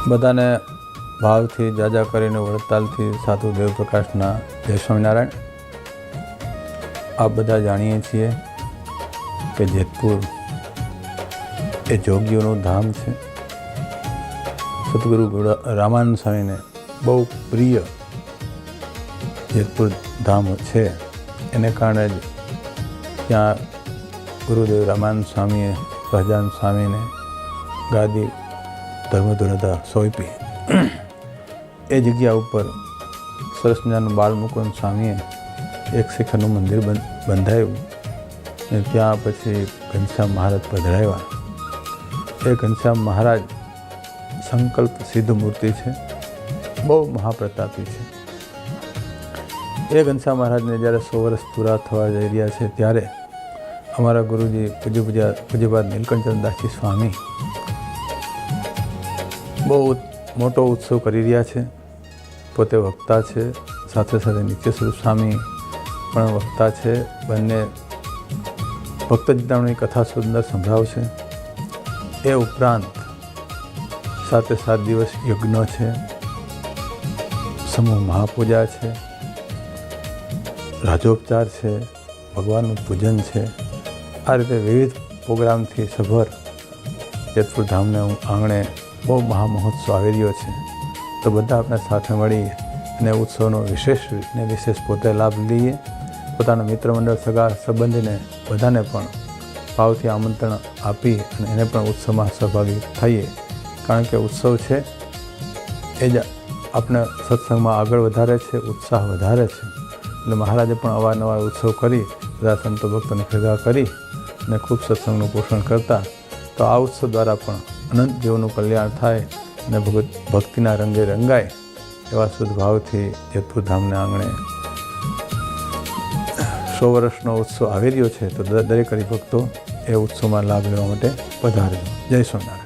બધાને ભાવથી જાજા કરીને વડતાલથી સાધુ દેવપ્રકાશના જય સ્વામિનારાયણ. આપ બધા જાણીએ છીએ કે જેતપુર એ જોગીઓનું ધામ છે. સદગુરુ રામાનંદ સ્વામીને બહુ પ્રિય જેતપુર ધામ છે. એને કારણે જ ત્યાં ગુરુદેવ રામાનંદ સ્વામીએ સહજાનંદ સ્વામીને ગાદી ધર્મધુરતા સોંપી. એ જગ્યા ઉપર સરસ મજાનું બાળમુકુંદ સ્વામીએ એક શિખરનું મંદિર બંધાયું અને ત્યાં પછી ઘનશ્યામ મહારાજ પધરાવ્યા. એ ઘનશ્યામ મહારાજ સંકલ્પ સિદ્ધ મૂર્તિ છે, બહુ મહાપ્રતાપી છે. એ ઘનશ્યામ મહારાજને જ્યારે 100 વર્ષ પૂરા થવા જઈ રહ્યા છે ત્યારે અમારા ગુરુજી પૂજ્યપાદ નીલકંઠચંદ્રદાસજી સ્વામી બહુ મોટો ઉત્સવ કરી રહ્યા છે. પોતે વક્તા છે, સાથે સાથે નિત્ય સ્વરૂપ સ્વામી પણ વક્તા છે. બંને ભક્ત જીતામણી કથા સુંદર સંભળાવશે. એ ઉપરાંત 7 દિવસ યજ્ઞ છે, સમૂહ મહાપૂજા છે, રાજોપચાર છે, ભગવાનનું પૂજન છે. આ રીતે વિવિધ પ્રોગ્રામથી સભર જેતપુર ધામને આંગણે બહુ મહામહોત્સવ આવી રહ્યો છે. તો બધા આપણે સાથે મળી અને ઉત્સવનો વિશેષ પોતે લાભ લઈએ. પોતાના મિત્ર મંડળ, સગા સંબંધીને બધાને પણ ભાવથી આમંત્રણ આપી અને એને પણ ઉત્સવમાં સહભાગી થઈએ. કારણ કે ઉત્સવ છે એ જ આપણે સત્સંગમાં આગળ વધારે છે, ઉત્સાહ વધારે છે. એટલે મહારાજે પણ અવારનવાર ઉત્સવ કરી બધા સંતો ભક્તોને ભેગા કરી અને ખૂબ સત્સંગનું પોષણ કરતા. તો આ ઉત્સવ દ્વારા પણ અનંત જીવનું કલ્યાણ થાય અને ભક્તિના રંગે રંગાય એવા શુદ્ધ ભાવથી જેતપુર ધામને આંગણે 100 વર્ષનો ઉત્સવ આવી રહ્યો છે. તો દરેક હરિભક્તો એ ઉત્સવમાં લાભ લેવા માટે પધારજો. જય સ્વામિનારાયણ.